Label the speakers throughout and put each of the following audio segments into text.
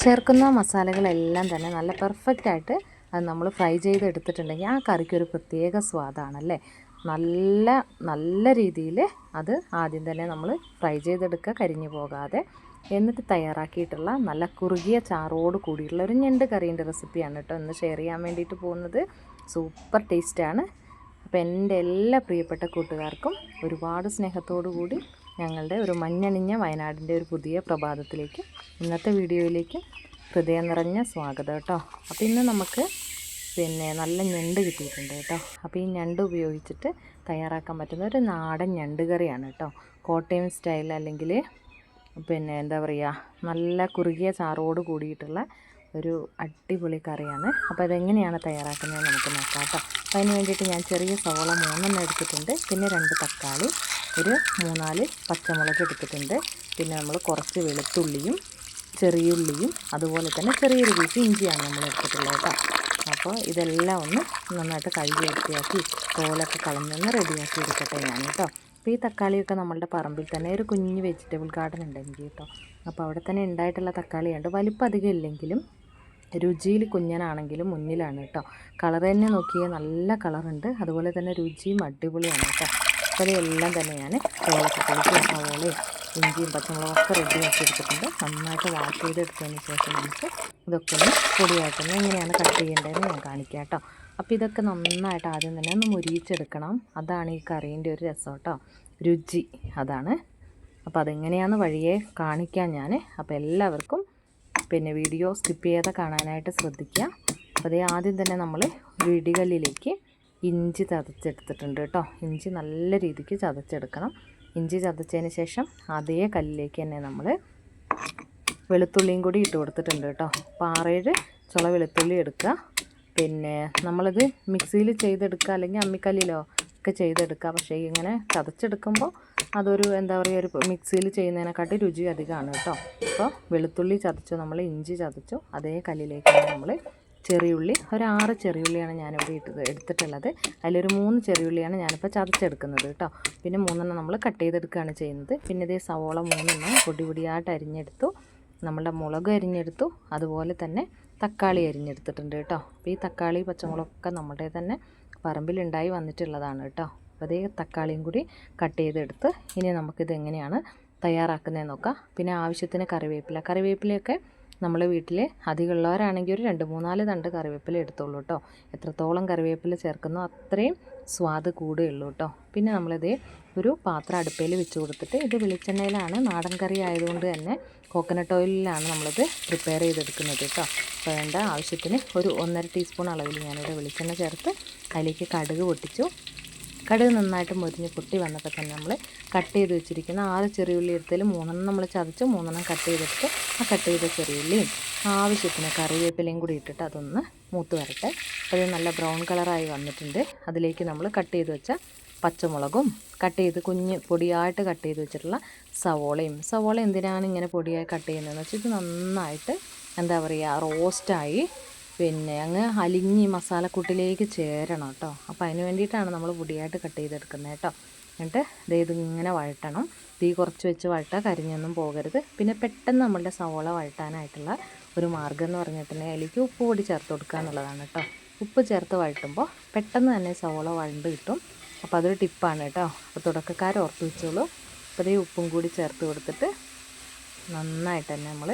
Speaker 1: ചേർക്കുന്ന മസാലകളെല്ലാം തന്നെ നല്ല പെർഫെക്റ്റായിട്ട് അത് നമ്മൾ ഫ്രൈ ചെയ്തെടുത്തിട്ടുണ്ടെങ്കിൽ ആ കറിക്കൊരു പ്രത്യേക സ്വാദാണല്ലേ. നല്ല നല്ല രീതിയിൽ അത് ആദ്യം തന്നെ നമ്മൾ ഫ്രൈ ചെയ്തെടുക്കുക, കരിഞ്ഞു പോകാതെ. എന്നിട്ട് തയ്യാറാക്കിയിട്ടുള്ള നല്ല കുറുകിയ ചാറോട് കൂടിയിട്ടുള്ള ഒരു ഞണ്ട് കറീൻ്റെ റെസിപ്പിയാണ് കേട്ടോ ഇന്ന് ഷെയർ ചെയ്യാൻ വേണ്ടിയിട്ട് പോകുന്നത്. സൂപ്പർ ടേസ്റ്റാണ്. അപ്പോൾ എൻ്റെ എല്ലാ പ്രിയപ്പെട്ട കൂട്ടുകാർക്കും ഒരുപാട് സ്നേഹത്തോടു കൂടി ഞങ്ങളുടെ ഒരു മഞ്ഞണിഞ്ഞ വയനാടിൻ്റെ ഒരു പുതിയ പ്രഭാതത്തിലേക്ക്, ഇന്നത്തെ വീഡിയോയിലേക്ക് ഹൃദയം നിറഞ്ഞ സ്വാഗതം കേട്ടോ. അപ്പോൾ ഇന്ന് നമുക്ക് നല്ല ഞണ്ട് കിട്ടിയിട്ടുണ്ട് കേട്ടോ. അപ്പോൾ ഈ ഞണ്ട് ഉപയോഗിച്ചിട്ട് തയ്യാറാക്കാൻ പറ്റുന്ന ഒരു നാടൻ ഞണ്ട് കറിയാണ് കേട്ടോ. കോട്ടയം സ്റ്റൈൽ, അല്ലെങ്കിൽ എന്താ പറയുക, നല്ല കുറുകിയ ചാറോട് കൂടിയിട്ടുള്ള ഒരു അടിപൊളി കറിയാണ്. അപ്പോൾ അതെങ്ങനെയാണ് തയ്യാറാക്കുന്നത് നമുക്ക് നോക്കാം കേട്ടോ. അപ്പോൾ അതിന് വേണ്ടിയിട്ട് ഞാൻ ചെറിയ സവോള 3 എടുത്തിട്ടുണ്ട്, പിന്നെ 2 തക്കാളി, ഒരു 3-4 പച്ചമുളക് എടുത്തിട്ടുണ്ട്, പിന്നെ നമ്മൾ കുറച്ച് വെളുത്തുള്ളിയും ചെറിയുള്ളിയും അതുപോലെ തന്നെ ചെറിയൊരു പീസ് ഇഞ്ചിയാണ് നമ്മൾ എടുത്തിട്ടുള്ളത് കേട്ടോ. അപ്പോൾ ഇതെല്ലാം ഒന്ന് നന്നായിട്ട് കഴുകി വൃത്തിയാക്കി തോലൊക്കെ കളഞ്ഞൊന്ന് റെഡിയാക്കി എടുക്കട്ടെ ഞാൻ കേട്ടോ. അപ്പോൾ ഈ തക്കാളിയൊക്കെ നമ്മളുടെ പറമ്പിൽ തന്നെ ഒരു കുഞ്ഞ് വെജിറ്റബിൾ ഗാർഡൻ ഉണ്ടെങ്കിൽ കേട്ടോ. അപ്പോൾ അവിടെ തന്നെ ഉണ്ടായിട്ടുള്ള തക്കാളിയുണ്ട്. വലിപ്പം അധികം ഇല്ലെങ്കിലും രുചിയിൽ കുഞ്ഞനാണെങ്കിലും മുന്നിലാണ് കേട്ടോ. കളർ തന്നെ നോക്കിയാൽ നല്ല കളറുണ്ട്, അതുപോലെ തന്നെ രുചിയും അടിപൊളിയാണ് കേട്ടോ. അപ്പോൾ അതെല്ലാം തന്നെ ഞാൻ തോളൊക്കെ പൊളിച്ച് സവോളയും ഇഞ്ചിയും പച്ചമുളകൊക്കെ റെഡിയാക്കി എടുത്തിട്ടുണ്ട്. നന്നായിട്ട് വാഷ് ചെയ്തെടുത്തതിന് ശേഷം നമുക്ക് ഇതൊക്കെ ഒന്ന് പൊടിയായിട്ടൊന്ന് എങ്ങനെയാണ് കട്ട് ചെയ്യേണ്ടതെന്ന് ഞാൻ കാണിക്കാം കേട്ടോ. അപ്പോൾ ഇതൊക്കെ നന്നായിട്ട് ആദ്യം തന്നെ ഒന്ന് മുരിയിച്ചെടുക്കണം. അതാണ് ഈ കറീൻ്റെ ഒരു രസം കേട്ടോ, രുചി അതാണ്. അപ്പോൾ അതെങ്ങനെയാണെന്ന് വഴിയെ കാണിക്കാം ഞാൻ. അപ്പോൾ എല്ലാവർക്കും വീഡിയോ സ്കിപ്പ് ചെയ്യാതെ കാണാനായിട്ട് ശ്രദ്ധിക്കുക. അപ്പോൾ അതേ ആദ്യം തന്നെ നമ്മൾ ഒരു ഇടികല്ലിലേക്ക് ഇഞ്ചി ചതച്ചെടുത്തിട്ടുണ്ട് കേട്ടോ. ഇഞ്ചി നല്ല രീതിക്ക് ചതച്ചെടുക്കണം. ഇഞ്ചി ചതച്ചതിന് ശേഷം അതേ കല്ലിലേക്ക് തന്നെ നമ്മൾ വെളുത്തുള്ളിയും കൂടി ഇട്ട് കൊടുത്തിട്ടുണ്ട് കേട്ടോ. അപ്പോൾ 6-7 ചുള വെളുത്തുള്ളി എടുക്കുക. നമ്മളത് മിക്സിയിൽ ചെയ്തെടുക്കുക, അല്ലെങ്കിൽ അമ്മിക്കല്ലിലോ ഒക്കെ ചെയ്തെടുക്കുക. പക്ഷേ ഇങ്ങനെ ചതച്ചെടുക്കുമ്പോൾ അതൊരു എന്താ പറയുക, ഒരു മിക്സിയിൽ ചെയ്യുന്നതിനെക്കാട്ടി രുചി അധികമാണ് കേട്ടോ. അപ്പോൾ വെളുത്തുള്ളി ചതച്ചു, നമ്മൾ ഇഞ്ചി ചതച്ചു, അതേ കല്ലിലേക്ക് നമ്മൾ ചെറിയുള്ളി, ഒരു 6 ചെറിയുള്ളിയാണ് ഞാനിവിടെ എടുത്തിട്ടുള്ളത്. അതിലൊരു 3 ചെറിയുള്ളിയാണ് ഞാനിപ്പോൾ ചതച്ചെടുക്കുന്നത് കേട്ടോ. പിന്നെ 3 നമ്മൾ കട്ട് ചെയ്തെടുക്കുകയാണ് ചെയ്യുന്നത്. പിന്നെ ഇതേ സവോള 3 പൊടി പൊടിയായിട്ട് അരിഞ്ഞെടുത്തു, നമ്മളുടെ മുളക് അരിഞ്ഞെടുത്തു, അതുപോലെ തന്നെ തക്കാളി അരിഞ്ഞെടുത്തിട്ടുണ്ട് കേട്ടോ. അപ്പോൾ ഈ തക്കാളി പച്ചമുളകൊക്കെ നമ്മുടെ തന്നെ പറമ്പിലുണ്ടായി വന്നിട്ടുള്ളതാണ് കേട്ടോ. അപ്പോൾ അതേ തക്കാളിയും കൂടി കട്ട് ചെയ്തെടുത്ത് ഇനി നമുക്കിത് എങ്ങനെയാണ് തയ്യാറാക്കുന്നതെന്ന് നോക്കാം. പിന്നെ ആവശ്യത്തിന് കറിവേപ്പിലയൊക്കെ നമ്മൾ വീട്ടിൽ അധികമുള്ളവരാണെങ്കിൽ ഒരു 2-3-4 തണ്ട് കറിവേപ്പില എടുത്തോളൂ കേട്ടോ. എത്രത്തോളം കറിവേപ്പില ചേർക്കുന്നോ അത്രയും സ്വാദ് കൂടുകയുള്ളൂ കേട്ടോ. പിന്നെ നമ്മളിതേ ഒരു പാത്രം അടുപ്പയിൽ വെച്ച് കൊടുത്തിട്ട്, ഇത് വെളിച്ചെണ്ണയിലാണ്, നാടൻ കറി ആയതുകൊണ്ട് തന്നെ കോക്കനട്ട് ഓയിലിലാണ് നമ്മളിത് പ്രിപ്പയർ ചെയ്തെടുക്കുന്നത് കേട്ടോ. അപ്പോൾ വേണ്ട ആവശ്യത്തിന് ഒരു 1.5 ടീസ്പൂൺ അളവിൽ ഞാനിവിടെ വെളിച്ചെണ്ണ ചേർത്ത് അതിലേക്ക് കടുക് പൊട്ടിച്ചു. കടുക് നന്നായിട്ട് മുരിഞ്ഞ് പൊട്ടി വന്നപ്പോൾ തന്നെ നമ്മൾ കട്ട് ചെയ്ത് വെച്ചിരിക്കുന്ന 6 ചെറിയുള്ളി എടുത്തതിൽ 3 നമ്മൾ ചതച്ച് 3 കട്ട് ചെയ്തെടുത്ത് ആ കട്ട് ചെയ്ത ചെറിയുള്ളിയും ആവശ്യത്തിന് കറിവേപ്പിലയും കൂടി ഇട്ടിട്ട് അതൊന്ന് മൂത്ത് വരട്ടെ. അത് നല്ല ബ്രൗൺ കളറായി വന്നിട്ടുണ്ട്. അതിലേക്ക് നമ്മൾ കട്ട് ചെയ്ത് വെച്ച പച്ചമുളകും കട്ട് ചെയ്ത് പൊടിയായിട്ട് കട്ട് ചെയ്ത് വെച്ചിട്ടുള്ള സവോള എന്തിനാണ് ഇങ്ങനെ പൊടിയായി കട്ട് ചെയ്യുന്നതെന്ന് വെച്ചാൽ ഇത് നന്നായിട്ട് എന്താ പറയുക, റോസ്റ്റായി അങ്ങ് അലിഞ്ഞ് മസാലക്കൂട്ടിലേക്ക് ചേരണം കേട്ടോ. അപ്പോൾ അതിന് വേണ്ടിയിട്ടാണ് നമ്മൾ പൊടിയായിട്ട് കട്ട് ചെയ്തെടുക്കുന്നത് കേട്ടോ. എന്നിട്ട് ഇതിങ്ങനെ വഴട്ടണം. തീ കുറച്ച് വെച്ച് വഴട്ടുക, കരിഞ്ഞൊന്നും പോകരുത്. പിന്നെ പെട്ടെന്ന് നമ്മളുടെ സവോള വഴട്ടാനായിട്ടുള്ള ഒരു മാർഗ്ഗം എന്ന് പറഞ്ഞിട്ടുണ്ടെങ്കിൽ അതിലേക്ക് ഉപ്പ് പൊടി ചേർത്ത് കൊടുക്കുക എന്നുള്ളതാണ് കേട്ടോ. ഉപ്പ് ചേർത്ത് വഴട്ടുമ്പോൾ പെട്ടെന്ന് തന്നെ സവോള വഴണ്ട് കിട്ടും. അപ്പോൾ അതൊരു ടിപ്പാണ് കേട്ടോ. അപ്പോൾ തുടക്കക്കാർ ഓർത്ത് വെച്ചോളൂ. അപ്പോൾ അതേ ഉപ്പും കൂടി ചേർത്ത് കൊടുത്തിട്ട് നന്നായിട്ട് തന്നെ നമ്മൾ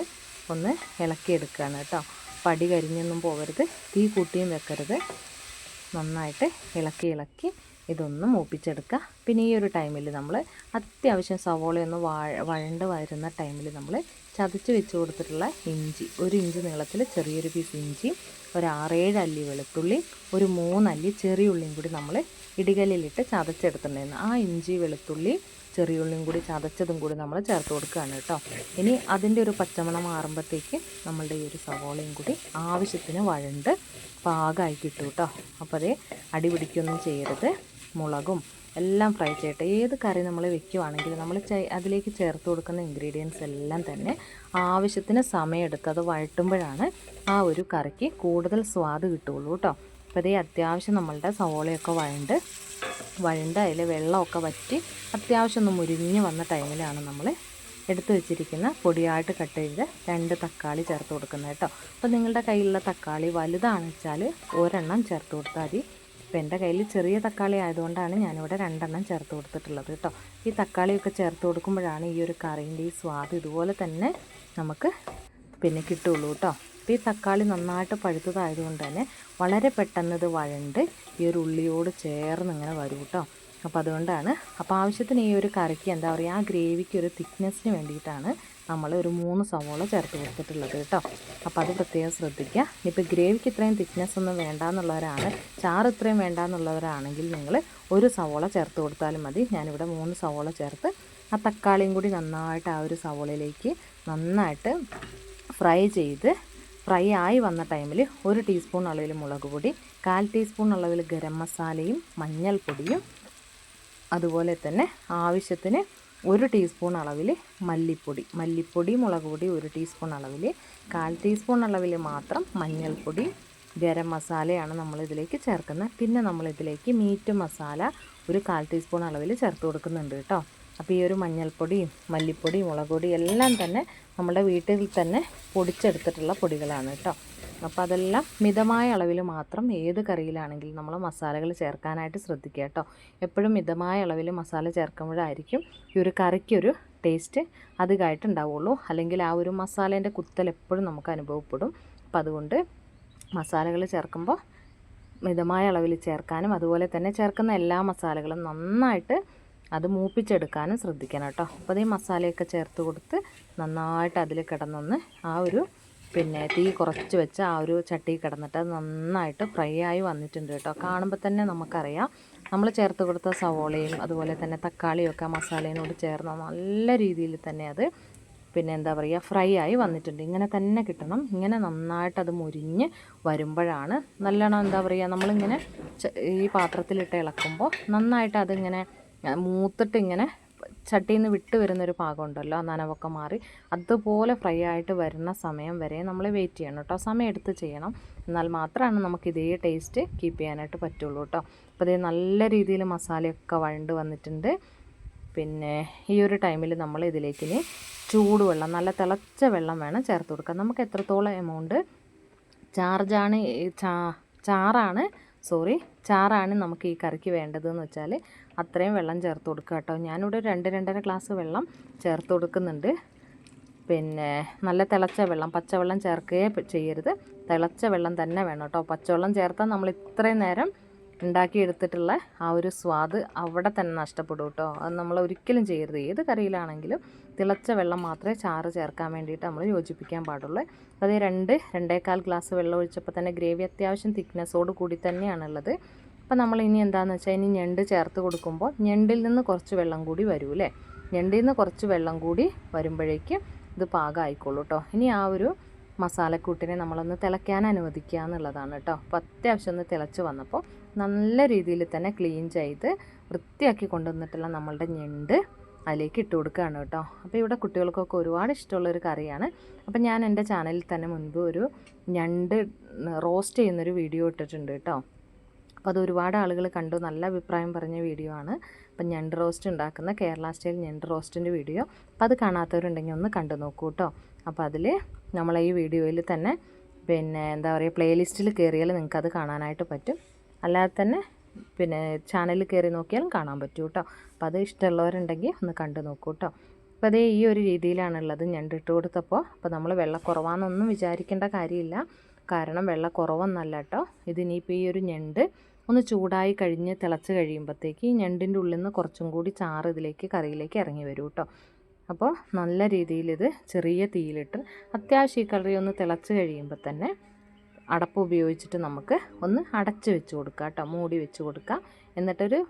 Speaker 1: ഒന്ന് ഇളക്കിയെടുക്കുകയാണ് കേട്ടോ. പടി കരിഞ്ഞൊന്നും പോകരുത്, തീ കൂട്ടിയും വെക്കരുത്. നന്നായിട്ട് ഇളക്കി ഇതൊന്ന് മൂപ്പിച്ചെടുക്കുക. പിന്നെ ഈ ഒരു ടൈമിൽ നമ്മൾ അത്യാവശ്യം സവോളയൊന്ന് വഴണ്ട് വരുന്ന ടൈമിൽ നമ്മൾ ചതച്ച് വെച്ച് കൊടുത്തിട്ടുള്ള ഇഞ്ചി, 1 ഇഞ്ച് നീളത്തിൽ ചെറിയൊരു പീസ് ഇഞ്ചി, ഒരു 6-7 അല്ലി വെളുത്തുള്ളി, ഒരു 3 അല്ലി ചെറിയുള്ളിയും കൂടി നമ്മൾ ഇടികല്ലിലിട്ട് ചതച്ചെടുത്തിട്ടുണ്ടായിരുന്നു. ആ ഇഞ്ചി വെളുത്തുള്ളി ചെറിയുള്ളിയും കൂടി ചതച്ചതും കൂടി നമ്മൾ ചേർത്ത് കൊടുക്കുകയാണ് കേട്ടോ. ഇനി അതിൻ്റെ ഒരു പച്ചമണം മാറുമ്പോഴത്തേക്ക് നമ്മളുടെ ഈ ഒരു സവോളയും കൂടി ആവശ്യത്തിന് വഴണ്ട് പാകമായി കിട്ടും കേട്ടോ. അപ്പോൾ അതേ അടി പിടിക്കൊന്നും ചെയ്യരുത്. മുളകും എല്ലാം ഫ്രൈ ചെയ്യട്ടെ. ഏത് കറി നമ്മൾ വെക്കുവാണെങ്കിൽ നമ്മൾ അതിലേക്ക് ചേർത്ത് കൊടുക്കുന്ന ഇൻഗ്രീഡിയൻസ് എല്ലാം തന്നെ ആവശ്യത്തിന് സമയമെടുത്ത് അത് വഴട്ടുമ്പോഴാണ് ആ ഒരു കറിക്ക് കൂടുതൽ സ്വാദ് കിട്ടുള്ളൂ കേട്ടോ. അപ്പോൾ അതേ അത്യാവശ്യം നമ്മളുടെ സവോളയൊക്കെ വഴണ്ട് അതിൽ വെള്ളമൊക്കെ വറ്റി അത്യാവശ്യം ഒന്ന് മുരിഞ്ഞ് വന്ന ടൈമിലാണ് നമ്മൾ എടുത്തു വെച്ചിരിക്കുന്ന പൊടിയായിട്ട് കട്ട് ചെയ്ത് 2 തക്കാളി ചേർത്ത് കൊടുക്കുന്നത് കേട്ടോ. അപ്പോൾ നിങ്ങളുടെ കയ്യിലുള്ള തക്കാളി വലുതാണെന്ന് വെച്ചാൽ ഒരെണ്ണം ചേർത്ത് കൊടുത്താൽ മതി. ഇപ്പോൾ എൻ്റെ കയ്യിൽ ചെറിയ തക്കാളി ആയതുകൊണ്ടാണ് ഞാനിവിടെ 2 എണ്ണം ചേർത്ത് കൊടുത്തിട്ടുള്ളത് കേട്ടോ. ഈ തക്കാളിയൊക്കെ ചേർത്ത് കൊടുക്കുമ്പോഴാണ് ഈ ഒരു കറീൻ്റെ ഈ സ്വാദ് ഇതുപോലെ തന്നെ നമുക്ക് പിന്നെ കിട്ടുള്ളൂ കേട്ടോ. അപ്പോൾ ഈ തക്കാളി നന്നായിട്ട് പഴുത്തതായതുകൊണ്ട് തന്നെ വളരെ പെട്ടെന്ന് ഇത് വഴണ്ട് ഈ ഒരു ഉള്ളിയോട് ചേർന്ന് ഇങ്ങനെ വരും കേട്ടോ. അപ്പോൾ അതുകൊണ്ടാണ്. അപ്പോൾ ആവശ്യത്തിന് ഈ ഒരു കറിക്ക് എന്താ പറയുക, ആ ഗ്രേവിക്ക് ഒരു തിക്നെസ്സിന് വേണ്ടിയിട്ടാണ് നമ്മൾ ഒരു 3 സവോള ചേർത്ത് കൊടുത്തിട്ടുള്ളത് കേട്ടോ. അപ്പോൾ അത് പ്രത്യേകം ശ്രദ്ധിക്കുക. ഇപ്പോൾ ഗ്രേവിക്ക് ഇത്രയും തിക്നെസ് ഒന്നും വേണ്ടാന്നുള്ളവരാണ്, ചാറ് ഇത്രയും വേണ്ടാന്നുള്ളവരാണെങ്കിൽ നിങ്ങൾ 1 സവോള ചേർത്ത് കൊടുത്താലും മതി. ഞാനിവിടെ 3 സവോള ചേർത്ത് ആ തക്കാളിയും കൂടി നന്നായിട്ട് ആ ഒരു സവോളയിലേക്ക് നന്നായിട്ട് ഫ്രൈ ആയി വന്ന ടൈമിൽ 1 ടീസ്പൂൺ അളവിൽ മുളക് പൊടി, 1/4 ടീസ്പൂൺ അളവിൽ ഗരം മസാലയും മഞ്ഞൾപ്പൊടിയും, അതുപോലെ തന്നെ ആവശ്യത്തിന് 1 ടീസ്പൂൺ അളവിൽ മല്ലിപ്പൊടി മുളക് പൊടി 1 ടീസ്പൂൺ അളവിൽ, 1/4 ടീസ്പൂൺ അളവിൽ മാത്രം മഞ്ഞൾപ്പൊടി, ഗരം മസാലയാണ് നമ്മളിതിലേക്ക് ചേർക്കുന്നത്. പിന്നെ നമ്മളിതിലേക്ക് മീറ്റ് മസാല ഒരു 1/4 ടീസ്പൂൺ അളവിൽ ചേർത്ത് കൊടുക്കുന്നുണ്ട് കേട്ടോ. അപ്പോൾ ഈ ഒരു മഞ്ഞൾപ്പൊടിയും മല്ലിപ്പൊടിയും മുളക് പൊടിയും എല്ലാം തന്നെ നമ്മുടെ വീട്ടിൽ തന്നെ പൊടിച്ചെടുത്തിട്ടുള്ള പൊടികളാണ് കേട്ടോ. അപ്പോൾ അതെല്ലാം മിതമായ അളവിൽ മാത്രം ഏത് കറിയിലാണെങ്കിലും നമ്മൾ മസാലകൾ ചേർക്കാനായിട്ട് ശ്രദ്ധിക്കുക കേട്ടോ. എപ്പോഴും മിതമായ അളവിൽ മസാല ചേർക്കുമ്പോഴായിരിക്കും ഈ ഒരു കറിക്കൊരു ടേസ്റ്റ് അധികമായിട്ട് ഉണ്ടാവുള്ളൂ. അല്ലെങ്കിൽ ആ ഒരു മസാലേൻ്റെ കുത്തൽ എപ്പോഴും നമുക്ക് അനുഭവപ്പെടും. അപ്പോൾ അതുകൊണ്ട് മസാലകൾ ചേർക്കുമ്പോൾ മിതമായ അളവിൽ ചേർക്കാനും അതുപോലെ തന്നെ ചേർക്കുന്ന എല്ലാ മസാലകളും നന്നായിട്ട് അത് മൂപ്പിച്ചെടുക്കാനും ശ്രദ്ധിക്കണം കേട്ടോ. അപ്പോൾ ഈ മസാലയൊക്കെ ചേർത്ത് കൊടുത്ത് നന്നായിട്ട് അതിൽ കിടന്നൊന്ന് ആ ഒരു പിന്നെ തീ കുറച്ച് വെച്ച് ആ ഒരു ചട്ടി കിടന്നിട്ട് അത് നന്നായിട്ട് ഫ്രൈ ആയി വന്നിട്ടുണ്ട് കേട്ടോ. കാണുമ്പോൾ തന്നെ നമുക്കറിയാം നമ്മൾ ചേർത്ത് കൊടുത്ത സവോളയും അതുപോലെ തന്നെ തക്കാളിയും ഒക്കെ മസാലയോട് ചേർന്ന് നല്ല രീതിയിൽ തന്നെ അത് പിന്നെ എന്താ പറയുക ഫ്രൈ ആയി വന്നിട്ടുണ്ട്. ഇങ്ങനെ തന്നെ കിട്ടണം. ഇങ്ങനെ നന്നായിട്ട് അത് മുരിഞ്ഞ് വരുമ്പോഴാണ് നല്ലോണം എന്താ പറയുക നമ്മളിങ്ങനെ ഈ പാത്രത്തിലിട്ട് ഇളക്കുമ്പോൾ നന്നായിട്ട് അതിങ്ങനെ മൂത്തിട്ട് ഇങ്ങനെ ചട്ടിയിൽ നിന്ന് വിട്ട് വരുന്നൊരു പാകമുണ്ടല്ലോ, നനവൊക്കെ മാറി അതുപോലെ ഫ്രൈ ആയിട്ട് വരുന്ന സമയം വരെ നമ്മൾ വെയിറ്റ് ചെയ്യണം കേട്ടോ. സമയം എടുത്ത് ചെയ്യണം. എന്നാൽ മാത്രമാണ് നമുക്ക് ഇതേ ടേസ്റ്റ് കീപ്പ് ചെയ്യാനായിട്ട് പറ്റുള്ളൂ കേട്ടോ. അപ്പോൾ ഇത് നല്ല രീതിയിൽ മസാലയൊക്കെ വഴണ്ട് വന്നിട്ടുണ്ട്. പിന്നെ ഈ ഒരു ടൈമിൽ നമ്മൾ ഇതിലേക്ക് ഇനി ചൂടുവെള്ളം, നല്ല തിളച്ച വെള്ളം വേണം ചേർത്ത് കൊടുക്കാൻ. നമുക്ക് എത്രത്തോളം എമൗണ്ട് ചാറാണ് നമുക്ക് ഈ കറിക്ക് വേണ്ടതെന്ന് വെച്ചാൽ അത്രയും വെള്ളം ചേർത്ത് കൊടുക്കുക കേട്ടോ. ഞാനിവിടെ 2-2.5 ഗ്ലാസ് വെള്ളം ചേർത്ത് കൊടുക്കുന്നുണ്ട്. പിന്നെ നല്ല തിളച്ച വെള്ളം, പച്ചവെള്ളം ചേർക്കുകയേ ചെയ്യരുത്. തിളച്ച വെള്ളം തന്നെ വേണം കേട്ടോ. പച്ചവെള്ളം ചേർത്താൽ നമ്മൾ ഇത്രയും നേരം ഉണ്ടാക്കിയെടുത്തിട്ടുള്ള ആ ഒരു സ്വാദ് അവിടെ തന്നെ നഷ്ടപ്പെടും കേട്ടോ. അത് നമ്മൾ ഒരിക്കലും ചെയ്യരുത്. ഏത് കറിയിലാണെങ്കിലും തിളച്ച വെള്ളം മാത്രമേ ചാറ് ചേർക്കാൻ വേണ്ടിയിട്ട് നമ്മൾ യോജിപ്പിക്കാൻ പാടുള്ളൂ. അത് 2-2.25 ഗ്ലാസ് വെള്ളം ഒഴിച്ചപ്പോൾ തന്നെ ഗ്രേവി അത്യാവശ്യം തിക്നെസ്സോട് കൂടി തന്നെയാണുള്ളത്. അപ്പോൾ നമ്മൾ ഇനി എന്താണെന്ന് വെച്ചാൽ ഇനി ഞണ്ട് ചേർത്ത് കൊടുക്കുമ്പോൾ ഞണ്ടിൽ നിന്ന് കുറച്ച് വെള്ളം കൂടി വരൂല്ലേ. ഞണ്ടിൽ നിന്ന് കുറച്ച് വെള്ളം കൂടി വരുമ്പോഴേക്കും ഇത് പാകമായിക്കോളൂ കേട്ടോ. ഇനി ആ ഒരു മസാലക്കൂട്ടിനെ നമ്മളൊന്ന് തിളയ്ക്കാൻ അനുവദിക്കുക എന്നുള്ളതാണ് കേട്ടോ. അപ്പോൾ അത്യാവശ്യം ഒന്ന് തിളച്ച് വന്നപ്പോൾ നല്ല രീതിയിൽ തന്നെ ക്ലീൻ ചെയ്ത് വൃത്തിയാക്കി കൊണ്ടുവന്നിട്ടുള്ള നമ്മളുടെ ഞണ്ട് അതിലേക്ക് ഇട്ട് കൊടുക്കുകയാണ് കേട്ടോ. അപ്പോൾ ഇവിടെ കുട്ടികൾക്കൊക്കെ ഒരുപാട് ഇഷ്ടമുള്ളൊരു കറിയാണ്. അപ്പോൾ ഞാൻ എൻ്റെ ചാനലിൽ തന്നെ മുൻപ് ഒരു ഞണ്ട് റോസ്റ്റ് ചെയ്യുന്നൊരു വീഡിയോ ഇട്ടിട്ടുണ്ട് കേട്ടോ. അപ്പോൾ അത് ഒരുപാട് ആളുകൾ കണ്ടു, നല്ല അഭിപ്രായം പറഞ്ഞ വീഡിയോ ആണ്. അപ്പം ഞണ്ട് റോസ്റ്റ് ഉണ്ടാക്കുന്ന കേരള സ്റ്റൈൽ ഞണ്ട് റോസ്റ്റിൻ്റെ വീഡിയോ, അപ്പോൾ അത് കാണാത്തവരുണ്ടെങ്കിൽ ഒന്ന് കണ്ടു നോക്കൂ കേട്ടോ. അപ്പോൾ അതിൽ നമ്മളെ ഈ വീഡിയോയിൽ തന്നെ പിന്നെ എന്താ പറയുക പ്ലേലിസ്റ്റിൽ കയറിയാൽ നിങ്ങൾക്കത് കാണാനായിട്ട് പറ്റും. അല്ലാതെ തന്നെ പിന്നെ ചാനലിൽ കയറി നോക്കിയാലും കാണാൻ പറ്റും കേട്ടോ. അപ്പോൾ അത് ഇഷ്ടമുള്ളവരുണ്ടെങ്കിൽ ഒന്ന് കണ്ടു നോക്കൂ കേട്ടോ. അപ്പോൾ അതേ ഈ ഒരു രീതിയിലാണുള്ളത് ഞണ്ട് ഇട്ട് കൊടുത്തപ്പോൾ. അപ്പോൾ നമ്മൾ വെള്ളം കുറവാണെന്നൊന്നും വിചാരിക്കേണ്ട കാര്യമില്ല. കാരണം വെള്ളം കുറവൊന്നല്ല കേട്ടോ. ഇതിനിപ്പോൾ ഈ ഒരു ഞണ്ട് ഒന്ന് ചൂടായി കഴിഞ്ഞ് തിളച്ച് കഴിയുമ്പോഴത്തേക്ക് ഈ ഞണ്ടിൻ്റെ ഉള്ളിൽ നിന്ന് കുറച്ചും കൂടി ചാറ് ഇതിലേക്ക് കറിയിലേക്ക് ഇറങ്ങി വരും കേട്ടോ. അപ്പോൾ നല്ല രീതിയിൽ ഇത് ചെറിയ തീയിലിട്ട് അത്യാവശ്യം ഈ കറി ഒന്ന് തിളച്ച് കഴിയുമ്പോൾ തന്നെ അടപ്പ് ഉപയോഗിച്ചിട്ട് നമുക്ക് ഒന്ന് അടച്ച് വെച്ച് കൊടുക്കുക കേട്ടോ. മൂടി വെച്ച് കൊടുക്കുക. എന്നിട്ടൊരു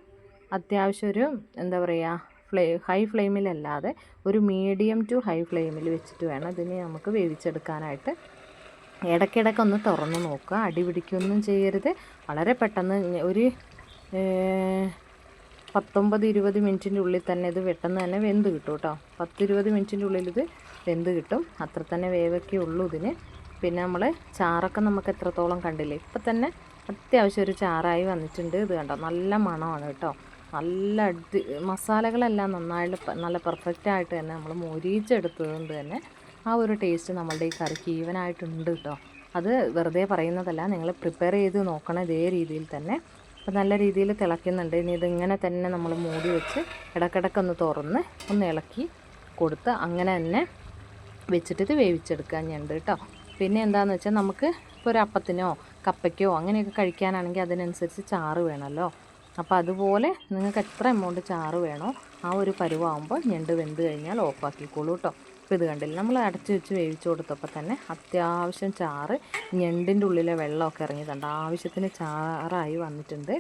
Speaker 1: അത്യാവശ്യം ഒരു എന്താ പറയുക ഹൈ ഫ്ലെയിമിലല്ലാതെ ഒരു മീഡിയം ടു ഹൈ ഫ്ലെയിമിൽ വെച്ചിട്ട് വേണം ഇതിനെ നമുക്ക് വേവിച്ചെടുക്കാനായിട്ട്. ഇടയ്ക്കിടയ്ക്ക് ഒന്ന് തുറന്ന് നോക്കുക. അടി പിടിക്കുകയൊന്നും ചെയ്യരുത്. വളരെ പെട്ടെന്ന് ഒരു 19-20 മിനിറ്റിൻ്റെ ഉള്ളിൽ തന്നെ ഇത് പെട്ടെന്ന് തന്നെ വെന്ത് കിട്ടും കേട്ടോ. 10-20 മിനിറ്റിൻ്റെ ഉള്ളിൽ ഇത് വെന്ത് കിട്ടും. അത്ര തന്നെ വേവൊക്കെ ഉള്ളൂ ഇതിന്. പിന്നെ നമ്മൾ ചാറൊക്കെ നമുക്ക് എത്രത്തോളം കണ്ടില്ലേ, ഇപ്പം തന്നെ അത്യാവശ്യം ഒരു ചാറായി വന്നിട്ടുണ്ട്. ഇത് കണ്ടോ നല്ല മണമാണ് കേട്ടോ. നല്ല മസാലകളെല്ലാം നല്ല പെർഫെക്റ്റായിട്ട് തന്നെ നമ്മൾ മൊരിയിച്ചെടുത്തത് കൊണ്ട് തന്നെ ആ ഒരു ടേസ്റ്റ് നമ്മളുടെ ഈ കറിക്ക് ഈവനായിട്ടുണ്ട് കേട്ടോ. അത് വെറുതെ പറയുന്നതല്ല, നിങ്ങൾ പ്രിപ്പയർ ചെയ്ത് നോക്കണം ഇതേ രീതിയിൽ തന്നെ. അപ്പോൾ നല്ല രീതിയിൽ തിളയ്ക്കുന്നുണ്ട്. ഇനി ഇതിങ്ങനെ തന്നെ നമ്മൾ മൂടി വെച്ച് ഇടയ്ക്കിടയ്ക്കൊന്ന് തുറന്ന് ഒന്ന് ഇളക്കി കൊടുത്ത് അങ്ങനെ തന്നെ വെച്ചിട്ട് ഇത് വേവിച്ചെടുക്കാൻ ഞണ്ട് കേട്ടോ. പിന്നെ എന്താണെന്ന് വെച്ചാൽ നമുക്ക് ഇപ്പോൾ ഒരു അപ്പത്തിനോ കപ്പയ്ക്കോ അങ്ങനെയൊക്കെ കഴിക്കാനാണെങ്കിൽ അതിനനുസരിച്ച് ചാറ് വേണമല്ലോ. അപ്പോൾ അതുപോലെ നിങ്ങൾക്ക് എത്ര എമൗണ്ട് ചാറ് വേണോ ആ ഒരു പരുവാകുമ്പോൾ ഞണ്ട് വെന്ത് കഴിഞ്ഞാൽ ഓഫാക്കിക്കോളൂ കേട്ടോ. അപ്പോൾ ഇത് കണ്ടില്ല, നമ്മൾ അടച്ച് വെച്ച് വേവിച്ച് കൊടുത്തപ്പോൾ തന്നെ അത്യാവശ്യം ചാറ് ഞണ്ടിൻ്റെ ഉള്ളിലെ വെള്ളമൊക്കെ ഇറങ്ങിയിട്ടുണ്ട്, ആവശ്യത്തിന് ചാറായി വന്നിട്ടുണ്ട്.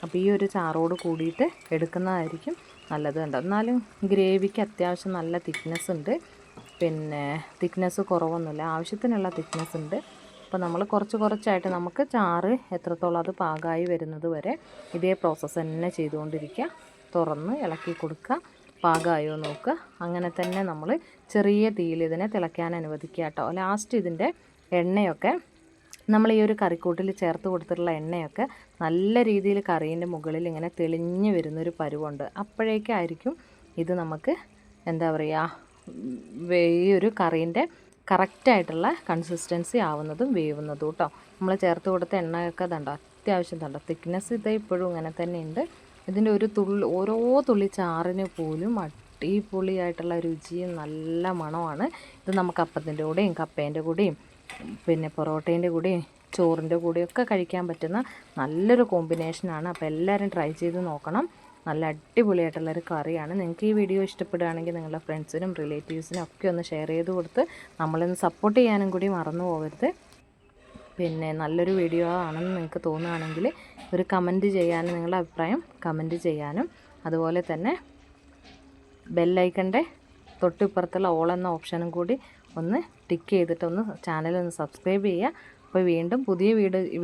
Speaker 1: അപ്പോൾ ഈ ഒരു ചാറോട് കൂടിയിട്ട് എടുക്കുന്നതായിരിക്കും നല്ലത് കണ്ടോ. എന്നാലും ഗ്രേവിക്ക് അത്യാവശ്യം നല്ല തിക്നെസ് ഉണ്ട്, പിന്നെ തിക്നെസ് കുറവൊന്നുമില്ല, ആവശ്യത്തിനുള്ള തിക്നെസ് ഉണ്ട്. അപ്പോൾ നമ്മൾ കുറച്ചായിട്ട് നമുക്ക് ചാറ് എത്രത്തോളം അത് പാകമായി വരുന്നത് വരെ ഇതേ പ്രോസസ്സ് തന്നെ ചെയ്തുകൊണ്ടിരിക്കുക. തുറന്ന് ഇളക്കി കൊടുക്കുക, പാകമായോ നോക്കുക. അങ്ങനെ തന്നെ നമ്മൾ ചെറിയ തീയിൽ ഇതിനെ തിളയ്ക്കാൻ അനുവദിക്കുക കേട്ടോ. ലാസ്റ്റ് ഇതിൻ്റെ എണ്ണയൊക്കെ നമ്മൾ ഈ ഒരു കറിക്കൂട്ടിൽ ചേർത്ത് കൊടുത്തിട്ടുള്ള എണ്ണയൊക്കെ നല്ല രീതിയിൽ കറീൻ്റെ മുകളിൽ ഇങ്ങനെ തെളിഞ്ഞ് വരുന്നൊരു പരുവുണ്ട്. അപ്പോഴേക്കായിരിക്കും ഇത് നമുക്ക് എന്താ പറയുക ഈ ഒരു കറീൻ്റെ കറക്റ്റായിട്ടുള്ള കൺസിസ്റ്റൻസി ആവുന്നതും വേവുന്നതും കേട്ടോ. നമ്മൾ ചേർത്ത് കൊടുത്ത എണ്ണയൊക്കെ തണ്ടോ അത്യാവശ്യം തണ്ടോ തിക്നെസ് ഇത് ഇപ്പോഴും ഇങ്ങനെ തന്നെ ഉണ്ട്. ഇതിൻ്റെ ഒരു തുള്ളി ഓരോ തുള്ളി ചാറിന് പോലും അടിപൊളിയായിട്ടുള്ള രുചിയും നല്ല മണമാണ്. ഇത് നമുക്ക് അപ്പത്തിൻ്റെ കൂടെയും കപ്പേൻ്റെ കൂടെയും പിന്നെ പൊറോട്ടേൻ്റെ കൂടെയും ചോറിൻ്റെ കൂടെയൊക്കെ കഴിക്കാൻ പറ്റുന്ന നല്ലൊരു കോമ്പിനേഷനാണ്. അപ്പോൾ എല്ലാവരും ട്രൈ ചെയ്ത് നോക്കണം. നല്ല അടിപൊളിയായിട്ടുള്ളൊരു കറിയാണ്. നിങ്ങൾക്ക് ഈ വീഡിയോ ഇഷ്ടപ്പെടുകയാണെങ്കിൽ നിങ്ങളുടെ ഫ്രണ്ട്സിനും റിലേറ്റീവ്സിനും ഒക്കെ ഒന്ന് ഷെയർ ചെയ്ത് കൊടുത്ത് നമ്മളൊന്ന് സപ്പോർട്ട് ചെയ്യാനും കൂടി മറന്നു പോകരുത്. പിന്നെ നല്ലൊരു വീഡിയോ ആണെന്ന് നിങ്ങൾക്ക് തോന്നുകയാണെങ്കിൽ ഒരു കമൻറ്റ് ചെയ്യാനും, നിങ്ങളുടെ അഭിപ്രായം കമൻറ്റ് ചെയ്യാനും, അതുപോലെ തന്നെ ബെല്ലൈക്കൻ്റെ തൊട്ടിപ്പുറത്തുള്ള ഓൾ എന്ന ഓപ്ഷനും കൂടി ഒന്ന് ടിക്ക് ചെയ്തിട്ടൊന്ന് ചാനലൊന്ന് സബ്സ്ക്രൈബ് ചെയ്യുക. അപ്പോൾ വീണ്ടും പുതിയ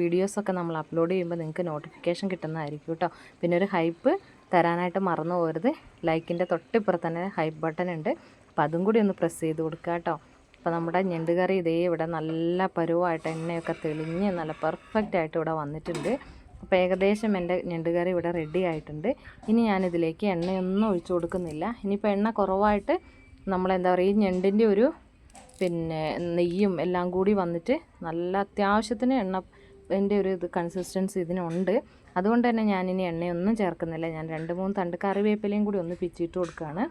Speaker 1: വീഡിയോസൊക്കെ നമ്മൾ അപ്ലോഡ് ചെയ്യുമ്പോൾ നിങ്ങൾക്ക് നോട്ടിഫിക്കേഷൻ കിട്ടുന്നതായിരിക്കും കേട്ടോ. പിന്നെ ഒരു ഹൈപ്പ് തരാനായിട്ട് മറന്നു പോകരുത്. ലൈക്കിൻ്റെ തൊട്ടിപ്പുറത്ത് തന്നെ ഹൈപ്പ് ബട്ടൺ ഉണ്ട്, അപ്പോൾ അതും കൂടി ഒന്ന് പ്രസ് ചെയ്ത് കൊടുക്കുക കേട്ടോ. അപ്പോൾ നമ്മുടെ ഞണ്ട് കറി ഇതേ ഇവിടെ നല്ല പരുവായിട്ട് എണ്ണയൊക്കെ തെളിഞ്ഞ് നല്ല പെർഫെക്റ്റായിട്ട് ഇവിടെ വന്നിട്ടുണ്ട്. അപ്പോൾ ഏകദേശം എൻ്റെ ഞണ്ട് കറി ഇവിടെ റെഡി ആയിട്ടുണ്ട്. ഇനി ഞാനിതിലേക്ക് എണ്ണയൊന്നും ഒഴിച്ചു കൊടുക്കുന്നില്ല. ഇനിയിപ്പോൾ എണ്ണ കുറവായിട്ട് നമ്മളെന്താ പറയുക ഈ ഞണ്ടിൻ്റെ ഒരു പിന്നെ നെയ്യും എല്ലാം കൂടി വന്നിട്ട് നല്ല അത്യാവശ്യത്തിന് എൻ്റെ ഒരു കൺസിസ്റ്റൻസി ഇതിനുണ്ട്. അതുകൊണ്ട് തന്നെ ഞാനിനി എണ്ണയൊന്നും ചേർക്കുന്നില്ല. ഞാൻ 2-3 തണ്ട് കറിവേപ്പിലയും കൂടി ഒന്ന് പിച്ചിട്ട് കൊടുക്കുകയാണ്.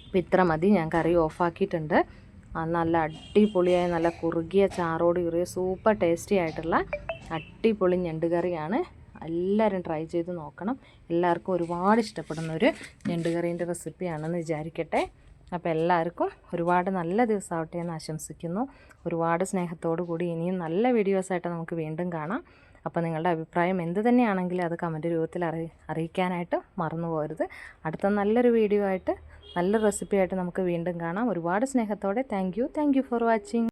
Speaker 1: അപ്പോൾ ഇത്ര മതി. ഞാൻ കറി ഓഫാക്കിയിട്ടുണ്ട്. നല്ല അടിപൊളിയായ നല്ല കുറുകിയ ചാറോട് കയറിയ സൂപ്പർ ടേസ്റ്റി ആയിട്ടുള്ള അടിപൊളി ഞണ്ട് കറിയാണ്. എല്ലാവരും ട്രൈ ചെയ്ത് നോക്കണം. എല്ലാവർക്കും ഒരുപാട് ഇഷ്ടപ്പെടുന്ന ഒരു ഞണ്ട് കറീൻ്റെ റെസിപ്പിയാണെന്ന് വിചാരിക്കട്ടെ. അപ്പോൾ എല്ലാവർക്കും ഒരുപാട് നല്ല ദിവസമാവട്ടെ എന്ന് ആശംസിക്കുന്നു. ഒരുപാട് സ്നേഹത്തോടു കൂടി ഇനിയും നല്ല വീഡിയോസായിട്ട് നമുക്ക് വീണ്ടും കാണാം. അപ്പോൾ നിങ്ങളുടെ അഭിപ്രായം എന്ത് തന്നെയാണെങ്കിലും അത് കമൻറ്റ് രൂപത്തിൽ അറിയിക്കാനായിട്ട് മറന്നു പോകരുത്. അടുത്ത നല്ലൊരു വീഡിയോ ആയിട്ട് നല്ലൊരു റെസിപ്പി ആയിട്ട് നമുക്ക് വീണ്ടും കാണാം. ഒരുപാട് സ്നേഹത്തോടെ താങ്ക് യു ഫോർ വാച്ചിങ്.